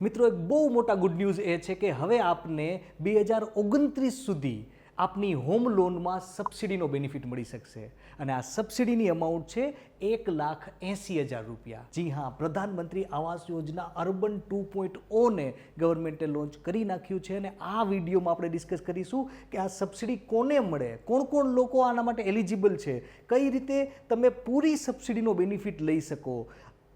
મિત્રો એક બહુ મોટા ગુડ ન્યૂઝ એ છે કે હવે આપને 2029 સુધી આપની હોમ લોનમાં સબસિડીનો બેનિફિટ મળી શકશે અને આ સબસિડીની અમાઉન્ટ છે 1,80,000 રૂપિયા. જી હા, પ્રધાનમંત્રી આવાસ યોજના અર્બન 2.0 ને ગવર્મેન્ટે લોન્ચ કરી નાખ્યું છે અને આ વિડીયોમાં આપણે ડિસ્કસ કરીશું કે આ સબસિડી કોને મળે, કોણ કોણ લોકો આના માટે એલિજિબલ છે, કઈ રીતે તમે પૂરી સબસિડીનો બેનિફિટ લઈ શકો.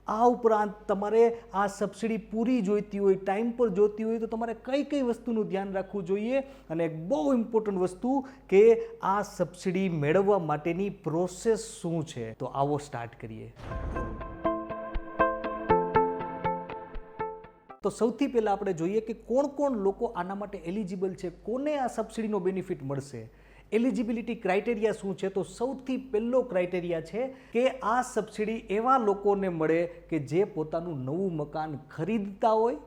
આ ઉપરાંત તમારે આ સબસિડી પૂરી જોઈતી હોય, ટાઈમ પર જોઈતી હોય તો તમારે કઈ કઈ વસ્તુનું ધ્યાન રાખવું જોઈએ અને એક બહુ ઇમ્પોર્ટન્ટ વસ્તુ કે આ સબસિડી મેળવવા માટેની પ્રોસેસ શું છે. તો આવો સ્ટાર્ટ કરીએ. તો સૌથી પહેલાં આપણે જોઈએ કે કોણ કોણ લોકો આના માટે એલિજિબલ છે, કોને આ સબસિડીનો બેનિફિટ મળશે. એલિજિબિલિટી ક્રાઇટેરિયા શું છે? તો સૌથી પહેલો ક્રાઇટેરિયા છે કે આ સબસિડી એવા લોકોને મળે કે જે પોતાનું નવું મકાન ખરીદતા હોય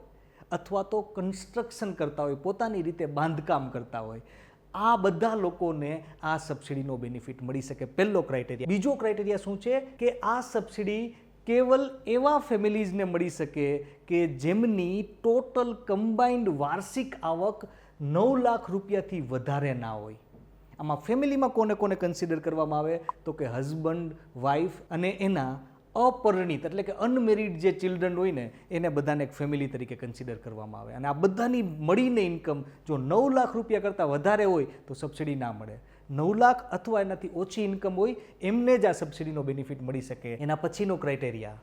અથવા તો કન્સ્ટ્રક્શન કરતા હોય, પોતાની રીતે બાંધકામ કરતા હોય. આ બધા લોકોને આ સબસિડીનો બેનિફિટ મળી શકે, પહેલો ક્રાઇટેરિયા. બીજો ક્રાઇટેરિયા શું છે કે આ સબસિડી કેવલ એવા ફેમિલીઝને મળી શકે કે જેમની ટોટલ કમ્બાઇન્ડ વાર્ષિક આવક 9 લાખ રૂપિયાથી વધારે ના હોય. આમાં ફેમિલીમાં કોને કોને કન્સિડર કરવામાં આવે તો કે હસબન્ડ, વાઈફ અને એના અપરિણિત એટલે કે અનમેરિડ જે ચિલ્ડ્રન હોય ને એને બધાને એક ફેમિલી તરીકે કન્સિડર કરવામાં આવે. અને આ બધાની મળીને ઇન્કમ જો 9 લાખ રૂપિયા કરતાં વધારે હોય તો સબસિડી ના મળે. 9 લાખ અથવા એનાથી ઓછી ઇન્કમ હોય એમને જ આ સબસિડીનો બેનિફિટ મળી શકે. એના પછીનો criteria,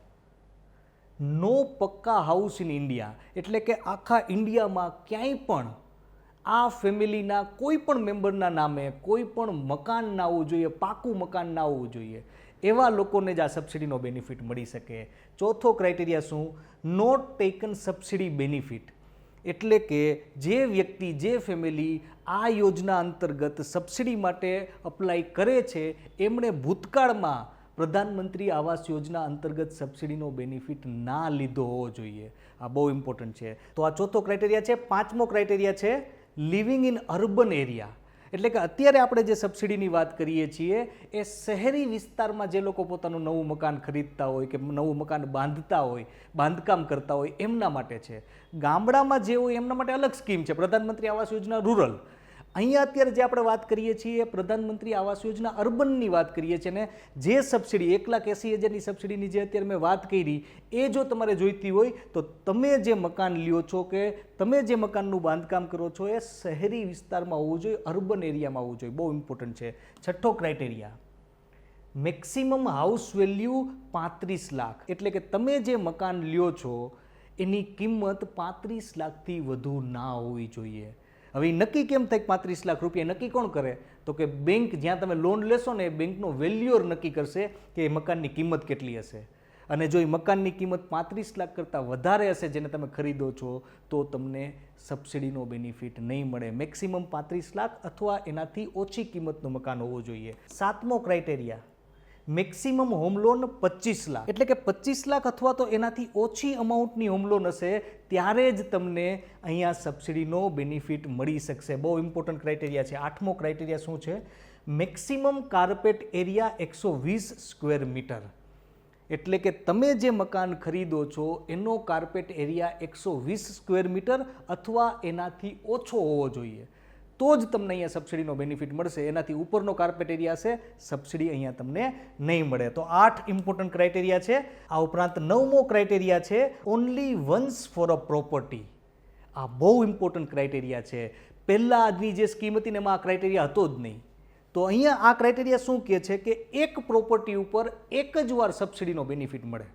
no pucca house in India, એટલે કે આખા ઇન્ડિયામાં ક્યાંય પણ આ ફેમિલીના કોઈ પણ મેમ્બરના નામે કોઈ પણ મકાન ના હોવું જોઈએ, પાકું મકાન ના હોવું જોઈએ. એવા લોકોને જ આ સબસિડીનો બેનિફિટ મળી શકે. ચોથો ક્રાઇટેરિયા શું? નોટ ટેકન સબસિડી બેનિફિટ, એટલે કે જે વ્યક્તિ, જે ફેમિલી આ યોજના અંતર્ગત સબસિડી માટે અપ્લાય કરે છે એમણે ભૂતકાળમાં પ્રધાનમંત્રી આવાસ યોજના અંતર્ગત સબસિડીનો બેનિફિટ ના લીધો હોવો જોઈએ. આ બહુ ઇમ્પોર્ટન્ટ છે. તો આ ચોથો ક્રાઇટેરિયા છે. પાંચમો ક્રાઇટેરિયા છે લિવિંગ ઇન અર્બન એરિયા, એટલે કે અત્યારે આપણે જે સબસિડીની વાત કરીએ છીએ એ શહેરી વિસ્તારમાં જે લોકો પોતાનું નવું મકાન ખરીદતા હોય કે નવું મકાન બાંધતા હોય, બાંધકામ કરતા હોય એમના માટે છે. ગામડામાં જે હોય એમના માટે અલગ સ્કીમ છે, પ્રધાનમંત્રી આવાસ યોજના રૂરલ. અહીંયા અત્યારે જે આપણે વાત કરીએ છીએ પ્રધાનમંત્રી આવાસ યોજના અર્બનની વાત કરીએ છીએ ને જે સબસિડી 1,80,000ની સબસિડીની જે અત્યારે મેં વાત કરી એ જો તમારે જોઈતી હોય તો તમે જે મકાન લ્યો છો કે તમે જે મકાનનું બાંધકામ કરો છો એ શહેરી વિસ્તારમાં હોવું જોઈએ, અર્બન એરિયામાં હોવું જોઈએ. બહુ ઇમ્પોર્ટન્ટ છે. છઠ્ઠો criteria, maximum house value 35 lakh, એટલે કે તમે જે મકાન લ્યો છો એની કિંમત 35 લાખથી વધુ ના હોવી જોઈએ. હવે નક્કી કેમ થાય 35 લાખ રૂપિયા નક્કી કોણ કરે? તો કે બેંક, જ્યાં તમે લોન લેશો ને એ બેંકનો વેલ્યુઅર નક્કી કરશે કે એ મકાનની કિંમત કેટલી હશે. અને જો એ મકાનની કિંમત 35 લાખ કરતાં વધારે હશે જેને તમે ખરીદો છો તો તમને સબસિડીનો બેનિફિટ નહીં મળે. મેક્સિમમ 35 લાખ અથવા એનાથી ઓછી કિંમતનું મકાન હોવું જોઈએ. સાતમો criteria, maximum home loan 25 lakh, એટલે કે 25 લાખ અથવા તો એનાથી ઓછી અમાઉન્ટની હોમ લોન હશે ત્યારે જ તમને અહીંયા સબસિડીનો બેનિફિટ મળી શકશે. બહુ ઇમ્પોર્ટન્ટ ક્રાઇટેરિયા છે. આઠમો ક્રાઇટેરિયા શું છે? Maximum carpet area 120 square metre, એટલે કે તમે જે મકાન ખરીદો છો એનો કાર્પેટ એરિયા 120 સ્ક્વેર મીટર અથવા એનાથી ઓછો હોવો જોઈએ તો જ તમને અહીંયા સબસિડીનો બેનિફિટ મળશે. એનાથી ઉપરનો કાર્પેટ એરિયા છે સબસિડી અહીંયા તમને નહીં મળે. તો 8 ઇમ્પોર્ટન્ટ ક્રાઇટેરિયા છે. આ ઉપરાંત 9મો ક્રાઇટેરિયા છે only once for a property. આ બહુ ઇમ્પોર્ટન્ટ ક્રાઇટેરિયા છે. પહેલાં આજની જે સ્કીમ હતી ને એમાં આ ક્રાઇટેરિયા હતો જ નહીં. તો અહીંયા આ ક્રાઇટેરિયા શું કહે છે કે એક પ્રોપર્ટી ઉપર એક જ વાર સબસિડીનો બેનિફિટ મળે.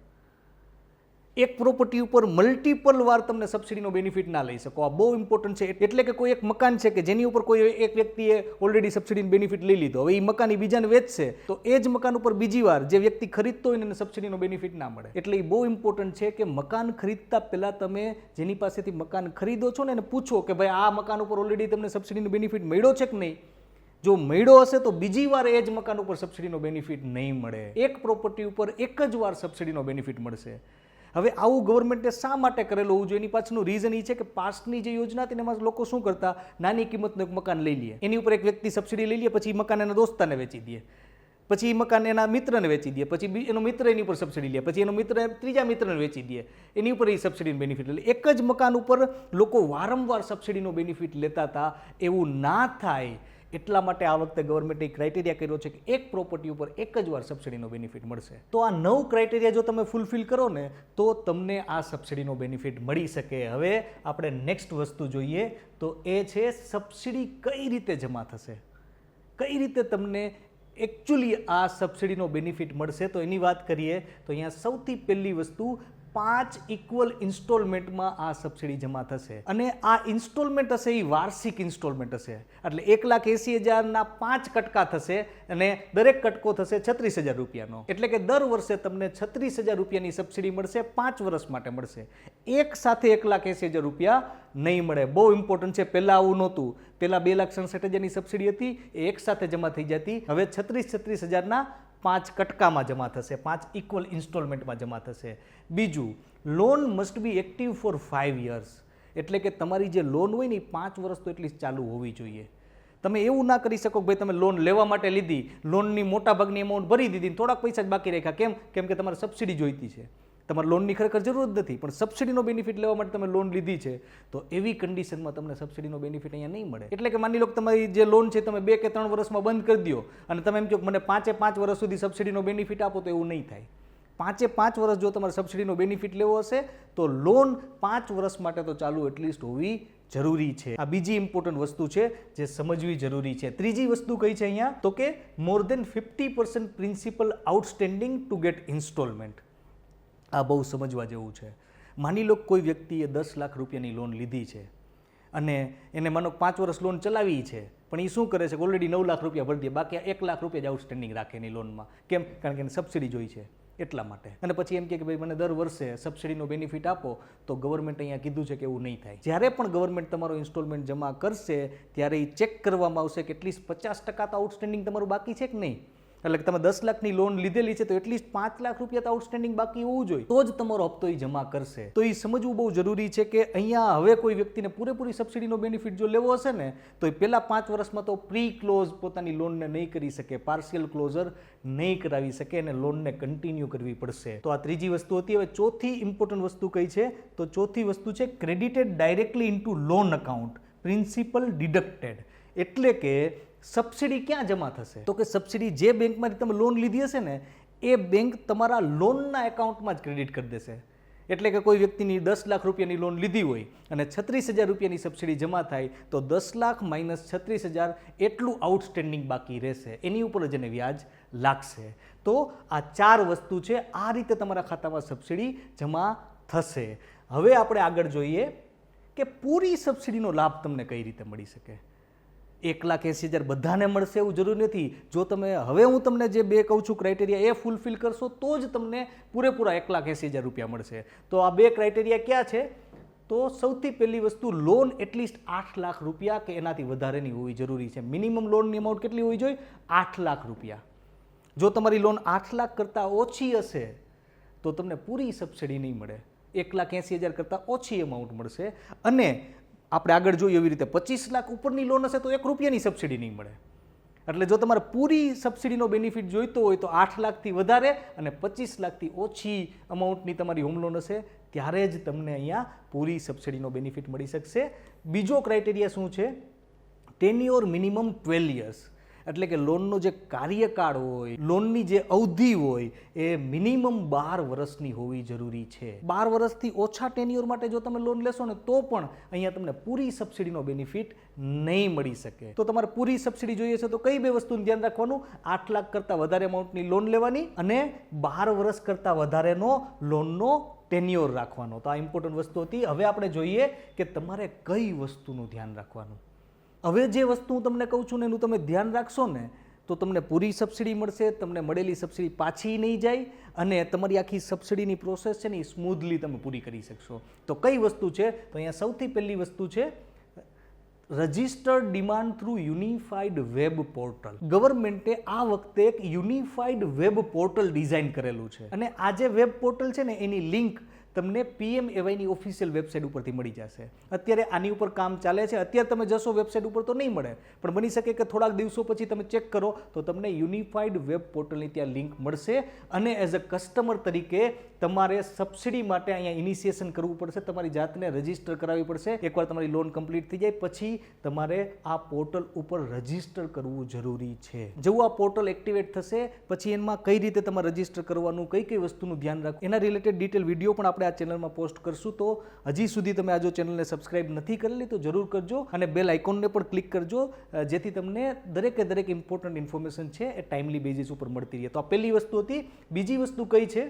એક પ્રોપર્ટી ઉપર મલ્ટિપલ વાર તમને સબસિડીનો બેનિફિટ ના લઈ શકો. આ બહુ ઇમ્પોર્ટન્ટ છે. એટલે કે કોઈ એક મકાન છે કે જેની ઉપર કોઈ એક વ્યક્તિએ ઓલરેડી સબસિડીનો બેનિફિટ લઈ લીધો, હવે એ મકાન બીજાને વેચશે તો એ જ મકાન ઉપર બીજી વાર જે વ્યક્તિ ખરીદતો હોય ને એને સબસિડીનો બેનિફિટ ના મળે. એટલે એ બહુ ઇમ્પોર્ટન્ટ છે કે મકાન ખરીદતા પહેલાં તમે જેની પાસેથી મકાન ખરીદો છો ને એને પૂછો કે ભાઈ આ મકાન ઉપર ઓલરેડી તમને સબસિડીનો બેનિફિટ મળ્યો છે કે નહીં. જો મળ્યો હશે તો બીજી વાર એ જ મકાન ઉપર સબસિડીનો બેનિફિટ નહીં મળે. એક પ્રોપર્ટી ઉપર એક જ વાર સબસિડીનો બેનિફિટ મળશે. હવે આવું ગવર્મેન્ટે શા માટે કરેલું હોવું જોઈએ? એની પાછળનું રીઝન એ છે કે પાસ્ટની જે યોજના હતી એમાં લોકો શું કરતા, નાની કિંમતનું એક મકાન લઈ લે, એની ઉપર એક વ્યક્તિ સબસિડી લઈ લે, પછી મકાન એના દોસ્તાને વેચી દે, પછી એ મકાન એના મિત્રને વેચી દે, પછી એનો મિત્ર એની ઉપર સબસિડી લે, પછી એનો મિત્ર ત્રીજા મિત્રને વેચી દે, એની ઉપર એ સબસિડીનો બેનિફિટ લે. એક જ મકાન ઉપર લોકો વારંવાર સબસિડીનો બેનિફિટ લેતા હતા, એવું ના થાય એટલા માટે આ વખતે ગવર્મેન્ટે ક્રાઇટેરિયા કર્યો છે કે એક પ્રોપર્ટી ઉપર એક જ વાર સબસિડીનો બેનિફિટ મળશે. તો આ 9 ક્રાઇટેરિયા જો તમે ફૂલફિલ કરો ને તો તમને આ સબસિડીનો બેનિફિટ મળી શકે. હવે આપણે નેક્સ્ટ વસ્તુ જોઈએ તો એ છે સબસિડી કઈ રીતે જમા થશે, કઈ રીતે તમને એકચ્યુઅલી આ સબસિડીનો બેનિફિટ મળશે. તો એની વાત કરીએ તો અહીંયા સૌથી પહેલી વસ્તુ 5 ઇક્વલ ઇન્સ્ટોલમેન્ટમાં આ સબસિડી જમા થશે. અને આ ઇન્સ્ટોલમેન્ટ હશે એ વાર્ષિક ઇન્સ્ટોલમેન્ટ હશે, એટલે 1,80,000ના 5 કટકા થશે અને દરેક કટકો થશે 36,000 રૂપિયાનો. એટલે કે દર વર્ષે તમને 36,000 રૂપિયાની સબસિડી મળશે, 5 વર્ષ માટે મળશે. એક સાથે 1,80,000 રૂપિયા નહીં મળે. બહુ ઇમ્પોર્ટન્ટ છે. પહેલાં આવું નહોતું. પહેલાં 2,67,000ની સબસિડી હતી, એ એક સાથે જમા થઈ જતી. હવે 36,000ના 5 કટકામાં જમા થશે, 5 ઇક્વલ ઇન્સ્ટોલમેન્ટમાં જમા થશે. બીજું, loan must be active for 5 years. એટલે કે તમારી જે લોન હોય ને એ 5 વર્ષ તો એટલી ચાલુ હોવી જોઈએ. તમે એવું ના કરી શકો કે ભાઈ તમે લોન લેવા માટે લીધી, લોનની મોટા ભાગની અમાઉન્ટ ભરી દીધી, થોડાક પૈસા જ બાકી રાખ્યા. કેમ કે તમારે સબસિડી જોઈતી છે. તમારે લોનની ખરેખર જરૂર જ નથી, પણ સબસિડીનો બેનિફિટ લેવા માટે તમે લોન લીધી છે, તો એવી કન્ડિશનમાં તમને સબસિડીનો બેનિફિટ અહીંયા નહીં મળે. એટલે કે માની લો કે તમારી જે લોન છે તમે 2 કે 3 વર્ષમાં બંધ કરી દો અને તમે એમ કહો કે મને 5 વર્ષ સુધી સબસિડીનો બેનિફિટ આપો, તો એવું નહીં થાય. 5 વર્ષ જો તમારે સબસિડીનો બેનિફિટ લેવો હશે તો લોન 5 વર્ષ માટે તો ચાલુ એટલીસ્ટ હોવી જરૂરી છે. આ બીજી ઇમ્પોર્ટન્ટ વસ્તુ છે જે સમજવી જરૂરી છે. ત્રીજી વસ્તુ કઈ છે અહીંયા તો કે મોર દેન 50% principal outstanding two gate installment. આ બહુ સમજવા જેવું છે. માની લો કોઈ વ્યક્તિએ 10 લાખ રૂપિયાની લોન લીધી છે અને એને માનો 5 વર્ષ લોન ચલાવી છે, પણ એ શું કરે છે કે ઓલરેડી 9 લાખ રૂપિયા ભરી દે, બાકી 1 લાખ રૂપિયા જ આઉટસ્ટેન્ડિંગ રાખે એની લોનમાં. કેમ? કારણ કે એને સબસિડી જોઈ છે એટલા માટે. અને પછી એમ કે ભાઈ મને દર વર્ષે સબસિડીનો બેનિફિટ આપો, તો ગવર્મેન્ટ અહીંયા કીધું છે કે એવું નહીં થાય. જ્યારે પણ ગવર્મેન્ટ તમારો ઇન્સ્ટોલમેન્ટ જમા કરશે ત્યારે એ ચેક કરવામાં આવશે કે એટલીસ્ટ 50% તો આઉટસ્ટેન્ડિંગ તમારું બાકી છે કે નહીં. એટલે કે તમે 10 લાખની લોન લીધેલી છે તો એટલીસ્ટ 5 લાખ રૂપિયા તો આઉટસ્ટેન્ડિંગ બાકી હોવું જોઈએ, તો જ તમારો હપ્તો એ જમા કરશે. તો એ સમજવું બહુ જરૂરી છે કે અહીંયા હવે કોઈ વ્યક્તિને પૂરેપૂરી સબસિડીનો બેનિફિટ જો લેવો હશે ને તો એ પહેલા 5 વર્ષમાં તો પ્રી ક્લોઝ પોતાની લોનને નહીં કરી શકે, પાર્શિયલ ક્લોઝર નહીં કરાવી શકે અને લોનને કન્ટિન્યુ કરવી પડશે. તો આ ત્રીજી વસ્તુ હતી. હવે ચોથી ઇમ્પોર્ટન્ટ વસ્તુ કઈ છે તો ચોથી વસ્તુ છે credited directly into loan account, principal deducted. એટલે કે સબસિડી ક્યાં જમા થશે તો કે સબસિડી જે બેંકમાંથી તમે લોન લીધી હશે ને એ બેંક તમારા લોનના એકાઉન્ટમાં જ ક્રેડિટ કરી દેશે. એટલે કે કોઈ વ્યક્તિની 10 લાખ રૂપિયાની લોન લીધી હોય અને 36,000 રૂપિયાની સબસિડી જમા થાય તો 10 લાખ માઇનસ 36,000 એટલું આઉટસ્ટેન્ડિંગ બાકી રહેશે, એની ઉપર જ એને વ્યાજ લાગશે. તો આ 4 વસ્તુ છે. આ રીતે તમારા ખાતામાં સબસિડી જમા થશે. હવે આપણે આગળ જોઈએ કે પૂરી સબસિડીનો લાભ તમને કઈ રીતે મળી શકે. 1,80,000 બધાને મળશે એવું જરૂરી નથી. જો તમે હવે હું તમને જે 2 કહું છું ક્રાઇટેરિયા એ ફૂલફિલ કરશો તો જ તમને પૂરેપૂરા 1,80,000 રૂપિયા મળશે. તો આ 2 ક્રાઇટેરિયા ક્યાં છે તો સૌથી પહેલી વસ્તુ, લોન એટલીસ્ટ 8 લાખ રૂપિયા કે એનાથી વધારેની હોવી જરૂરી છે. મિનિમમ લોનની અમાઉન્ટ કેટલી હોવી જોઈએ? 8 લાખ રૂપિયા. જો તમારી લોન 8 લાખ કરતાં ઓછી હશે તો તમને પૂરી સબસિડી નહીં મળે, 1,80,000 કરતાં ઓછી અમાઉન્ટ મળશે. અને આપણે આગળ જોઈએ એવી રીતે 25 લાખ ઉપરની લોન હશે તો 1 રૂપિયાની સબસિડી નહીં મળે. એટલે જો તમારે પૂરી સબસિડીનો બેનિફિટ જોઈતો હોય તો 8 લાખથી વધારે અને 25 લાખથી ઓછી અમાઉન્ટની તમારી હોમ લોન હશે ત્યારે જ તમને અહીંયા પૂરી સબસિડીનો બેનિફિટ મળી શકશે. બીજો ક્રાઇટેરિયા શું છે? Tenure minimum 12 years. એટલે કે લોનનો જે કાર્યકાળ હોય, લોનની જે અવધિ હોય એ મિનિમમ 12 વર્ષની હોવી જરૂરી છે. 12 વર્ષથી ઓછા ટેન્યોર માટે જો તમે લોન લેશો ને તો પણ અહીંયા તમને પૂરી સબસિડીનો બેનિફિટ નહીં મળી શકે. તો તમારે પૂરી સબસિડી જોઈએ છે તો કઈ 2 વસ્તુનું ધ્યાન રાખવાનું? 8 લાખ કરતાં વધારે અમાઉન્ટની લોન લેવાની અને 12 વર્ષ કરતાં વધારેનો લોનનો ટેન્યોર રાખવાનો. તો આ ઇમ્પોર્ટન્ટ વસ્તુ હતી. હવે આપણે જોઈએ કે તમારે કઈ વસ્તુનું ધ્યાન રાખવાનું. હવે જે વસ્તુ હું તમને કહું છું ને એનું તમે ધ્યાન રાખશો ને તો તમને પૂરી સબસિડી મળશે, તમને મળેલી સબસિડી પાછી નહીં જાય અને તમારી આખી સબસિડીની પ્રોસેસ છે ને એ સ્મૂધલી તમે પૂરી કરી શકશો. તો કઈ વસ્તુ છે તો અહીંયા સૌથી પહેલી વસ્તુ છે registered demand through unified web portal. ગવર્મેન્ટે આ વખતે એક યુનિફાઈડ વેબ પોર્ટલ ડિઝાઇન કરેલું છે અને આ જે વેબ પોર્ટલ છે ને એની લિંક તમને PMAYની ઓફિશિયલ વેબસાઇટ ઉપરથી મળી જશે. અત્યારે આની ઉપર કામ ચાલે છે. અત્યારે તમે જશો વેબસાઇટ ઉપર તો નહીં મળે, પણ બની શકે કે થોડાક દિવસો પછી તમે ચેક કરો તો તમને યુનિફાઈડ વેબ પોર્ટલની ત્યાં લિંક મળશે. અને એઝ અ કસ્ટમર તરીકે તમારે સબસિડી માટે અહીંયા ઇનિશિએશન કરવું પડશે, તમારી જાતને રજિસ્ટર કરાવવી પડશે. એકવાર તમારી લોન કમ્પ્લીટ થઈ જાય પછી તમારે આ પોર્ટલ ઉપર રજિસ્ટર કરવું જરૂરી છે. જેવું આ પોર્ટલ એક્ટિવેટ થશે પછી એમાં કઈ રીતે તમારે રજિસ્ટર કરવાનું, કઈ કઈ વસ્તુનું ધ્યાન રાખવું, એના રિલેટેડ ડિટેલ વિડીયો પણ આપણે આ ચેનલમાં પોસ્ટ કરશું. તો હજી સુધી તમે આ જો ચેનલને સબસ્ક્રાઇબ નથી કરેલી તો જરૂર કરજો અને બેલ આઇકોનને પણ ક્લિક કરજો, જેથી તમને દરેકે દરેક ઇમ્પોર્ટન્ટ ઇન્ફોર્મેશન છે એ ટાઈમલી બેઝિસ ઉપર મળતી રહે. તો આ પહેલી વસ્તુ હતી. બીજી વસ્તુ કઈ છે?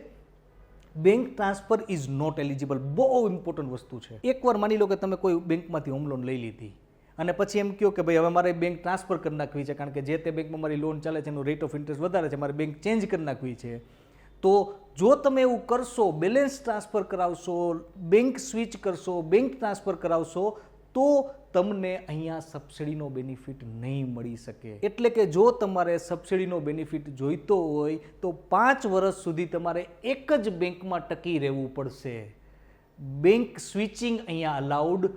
Bank transfer is not eligible. બહુ ઇમ્પોર્ટન્ટ વસ્તુ છે. એકવાર માની લો કે તમે કોઈ બેંકમાંથી હોમ લોન લઈ લીધી અને પછી એમ કહો કે ભાઈ હવે મારે બેંક ટ્રાન્સફર કરી નાખવી છે, કારણ કે જે તે બેંકમાં મારી લોન ચાલે છે એનું રેટ ઓફ ઇન્ટરેસ્ટ વધારે છે, મારે બેંક ચેન્જ કરી નાખવી છે. તો જો તમે એવું કરશો, બેલેન્સ ટ્રાન્સફર કરાવશો, બેંક સ્વિચ કરશો, બેંક ટ્રાન્સફર કરાવશો, તો તમને અહીંયા સબસિડીનો બેનિફિટ નહીં મળી શકે. એટલે કે જો તમારે સબસિડીનો બેનિફિટ જોઈતો હોય તો 5 વર્ષ સુધી તમારે એક જ બેંકમાં ટકી રહેવું પડશે. બેંક સ્વિચિંગ અહીંયા અલાઉડ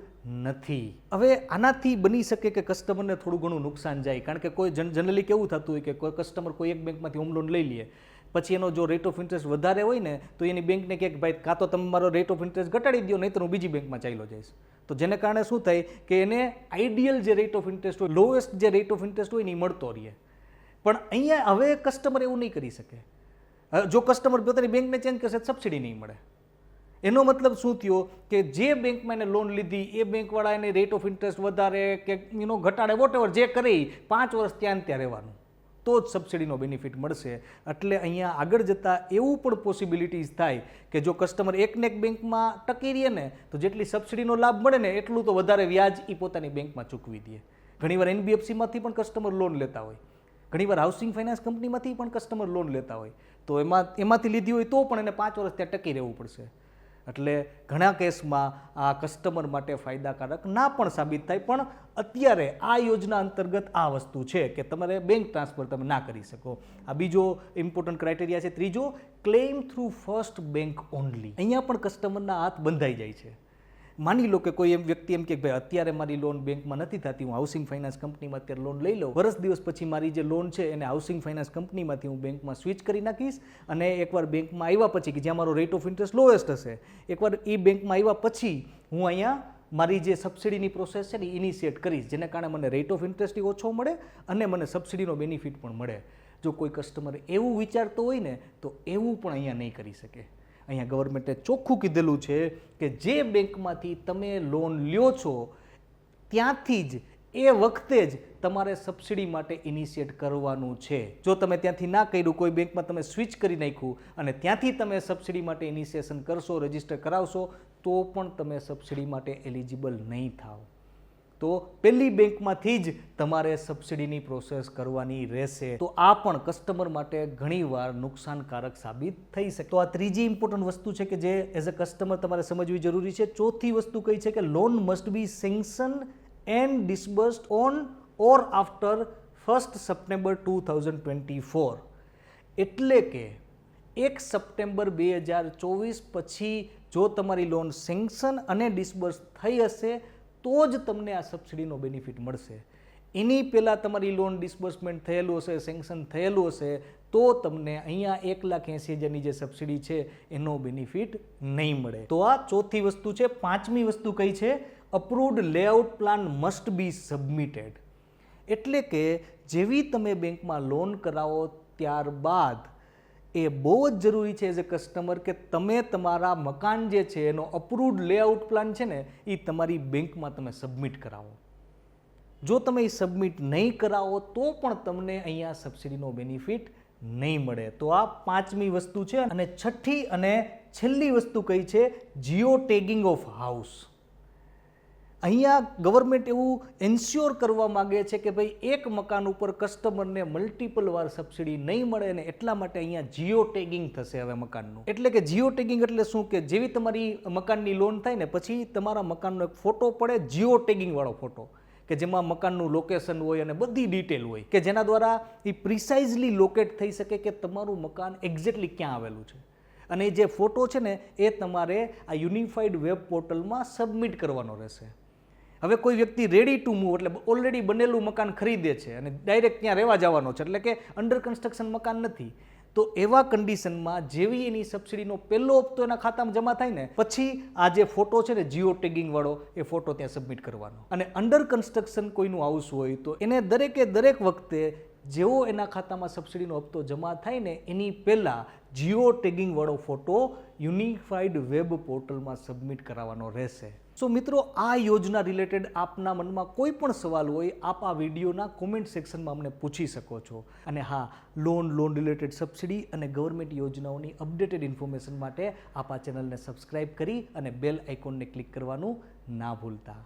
નથી. હવે આનાથી બની શકે કે કસ્ટમરને થોડું ઘણું નુકસાન જાય, કારણ કે કોઈ જનરલી કેવું થતું હોય કે કોઈ કસ્ટમર કોઈ એક બેંકમાંથી હોમ લોન લઈ લે, પછી એનો જો રેટ ઓફ ઇન્ટરેસ્ટ વધારે હોય ને તો એની બેંકને કહે કે ભાઈ કાં તો તમે મારો રેટ ઓફ ઇન્ટરેસ્ટ ઘટાડી દો, નહીં તો હું બીજી બેંકમાં ચાલ્યો જઈશ. તો જેને કારણે શું થાય કે એને આઈડિયલ જે રેટ ઓફ ઇન્ટરેસ્ટ હોય, લોએસ્ટ જે રેટ ઓફ ઇન્ટરેસ્ટ હોય એ મળતો રહે. પણ અહીંયા હવે કસ્ટમર એવું નહીં કરી શકે. જો કસ્ટમર પોતાની બેંકને ચેન્જ કરશે સબસિડી નહીં મળે. એનો મતલબ શું થયો કે જે બેંકમાં એને લોન લીધી એ બેંકવાળા એને રેટ ઓફ ઇન્ટરેસ્ટ વધારે કે ઘટાડે, વોટેવર જે કરે 5 વર્ષ ત્યાં રહેવાનું, તો જ સબસિડીનો બેનિફિટ મળશે. એટલે અહીંયા આગળ જતાં એવું પણ પોસિબિલિટીઝ થાય કે જો કસ્ટમર એકને એક બેંકમાં ટકી રહે ને તો જેટલી સબસિડીનો લાભ મળે ને એટલું તો વધારે વ્યાજ એ પોતાની બેંકમાં ચૂકવી દે. ઘણીવાર NBFCમાંથી પણ કસ્ટમર લોન લેતા હોય, ઘણીવાર હાઉસિંગ ફાઇનાન્સ કંપનીમાંથી પણ કસ્ટમર લોન લેતા હોય. તો એમાંથી લીધી હોય તો પણ એને 5 વર્ષ ત્યાં ટકી રહેવું પડશે. એટલે ઘણા કેસમાં આ કસ્ટમર માટે ફાયદાકારક ના પણ સાબિત થાય. પણ અત્યારે આ યોજના અંતર્ગત આ વસ્તુ છે કે તમારે બેંક ટ્રાન્સફર તમે ના કરી શકો. આ બીજો ઇમ્પોર્ટન્ટ ક્રાઇટેરિયા છે. ત્રીજો, claim through first bank only. અહીંયા પણ કસ્ટમરના હાથ બંધાઈ જાય છે. માની લો કે કોઈ એમ વ્યક્તિ એમ કે ભાઈ અત્યારે મારી લોન બેંકમાં નથી થતી, હું હાઉસિંગ ફાઇનાન્સ કંપનીમાં અત્યારે લોન લઈ લઉં, વર્ષ દિવસ પછી મારી જે લોન છે એને હાઉસિંગ ફાઇનાન્સ કંપનીમાંથી હું બેંકમાં સ્વિચ કરી નાખીશ. અને એકવાર બેંકમાં આવ્યા પછી કે જ્યાં મારો રેટ ઓફ ઇન્ટરેસ્ટ લોએસ્ટ હશે, એકવાર એ બેંકમાં આવ્યા પછી હું અહીંયા મારી જે સબસિડીની પ્રોસેસ છે ને ઇનિશિએટ કરીશ, જેને કારણે મને રેટ ઓફ ઇન્ટરેસ્ટ ઓછો મળે અને મને સબસિડીનો બેનિફિટ પણ મળે. જો કોઈ કસ્ટમર એવું વિચારતો હોય ને તો એવું પણ અહીંયા નહીં કરી શકે. અહીંયા ગવર્મેન્ટે ચોખ્ખું કીધેલું છે કે જે બેંકમાંથી તમે લોન લ્યો છો ત્યાંથી જ એ વખતે જ તમારે સબસિડી માટે ઇનિશિએટ કરવાનું છે. જો તમે ત્યાંથી ના કર્યું, કોઈ બેંકમાં તમે સ્વિચ કરી નાખ્યું અને ત્યાંથી તમે સબસિડી માટે ઇનિશિએશન કરશો, રજિસ્ટર કરાવશો, તો પણ તમે સબસિડી માટે એલિજિબલ નહીં થાવ. તો પહેલી બેંકમાંથી જ તમારે સબસિડીની પ્રોસેસ કરવાની રહેશે. તો આ પણ કસ્ટમર માટે ઘણીવાર નુકસાનકારક સાબિત થઈ શકે. તો આ ત્રીજી ઇમ્પોર્ટન્ટ વસ્તુ છે કે જે એઝ અ કસ્ટમર તમારે સમજવી જરૂરી છે. ચોથી વસ્તુ કઈ છે કે loan must be sanction and disbursed on or after 1 September 2024. એટલે કે 1 સપ્ટેમ્બર 2024 પછી જો તમારી લોન સેન્કશન અને ડિસબર્સ થઈ હશે તો જ તમને આ સબસિડીનો બેનિફિટ મળશે. એની પહેલાં તમારી લોન ડિસ્બર્સમેન્ટ થયેલું હશે, સેન્કશન થયેલું હશે, તો તમને અહીંયા 1,80,000ની જે સબસિડી છે એનો બેનિફિટ નહીં મળે. તો આ ચોથી વસ્તુ છે. પાંચમી વસ્તુ કઈ છે? Approved layout plan must be submitted. એટલે કે જેવી તમે બેંકમાં લોન કરાવો ત્યારબાદ એ બહુ જ જરૂરી છે એઝ અ કસ્ટમર કે તમે તમારા મકાન જે છે એનો અપ્રુવડ લેઆઉટ પ્લાન છે ને એ તમારી બેંકમાં તમે સબમિટ કરાવો. જો તમે એ સબમિટ નહીં કરાવો તો પણ તમને અહીંયા સબસિડીનો બેનિફિટ નહીં મળે. તો આ પાંચમી વસ્તુ છે. અને છઠ્ઠી અને છેલ્લી વસ્તુ કઈ છે? Jio tagging of house. અહીંયા ગવર્મેન્ટ એવું એન્શ્યોર કરવા માગે છે કે ભાઈ એક મકાન ઉપર કસ્ટમરને મલ્ટિપલ વાર સબસિડી નહીં મળે ને એટલા માટે અહીંયા જીઓ ટેગિંગ થશે હવે મકાનનું. એટલે કે જીઓ ટેગિંગ એટલે શું કે જેવી તમારી મકાનની લોન થાય ને પછી તમારા મકાનનો એક ફોટો પડે, જીઓ ટેગિંગ વાળો ફોટો, કે જેમાં મકાનનું લોકેશન હોય અને બધી ડિટેલ હોય, કે જેના દ્વારા એ પ્રિસાઇઝલી લોકેટ થઈ શકે કે તમારું મકાન એક્ઝેક્ટલી ક્યાં આવેલું છે. અને જે ફોટો છે ને એ તમારે આ યુનિફાઈડ વેબ પોર્ટલમાં સબમિટ કરવાનો રહેશે. હવે કોઈ વ્યક્તિ રેડી ટુ મૂવ એટલે ઓલરેડી બનેલું મકાન ખરીદે છે અને ડાયરેક્ટ ત્યાં રહેવા જવાનો છે, એટલે કે અંડર કન્સ્ટ્રક્શન મકાન નથી, તો એવા કન્ડિશનમાં જેવી એની સબસિડીનો પહેલો હપ્તો એના ખાતામાં જમા થાય ને પછી આ જે ફોટો છે ને જીઓ ટેગિંગ વાળો એ ફોટો ત્યાં સબમિટ કરવાનો. અને અંડર કન્સ્ટ્રક્શન કોઈનું હાઉસ હોય તો એને દરેક વખતે જેવો એના ખાતામાં સબસિડીનો હપ્તો જમા થાય ને એની પહેલાં જીઓ ટેગિંગ વાળો ફોટો યુનિફાઈડ વેબ પોર્ટલમાં સબમિટ કરાવવાનો રહેશે. સો મિત્રો, આ યોજના રિલેટેડ આપના મનમાં કોઈ પણ સવાલ હોય આપ આ વિડીયોના કોમેન્ટ સેક્શનમાં અમને પૂછી શકો છો. અને હા, લોન રિલેટેડ સબસિડી અને ગવર્મેન્ટ યોજનાઓની અપડેટેડ ઇન્ફોર્મેશન માટે આપ આ ચેનલને સબસ્ક્રાઇબ કરી અને બેલ આઇકોનને ક્લિક કરવાનું ના ભૂલતા.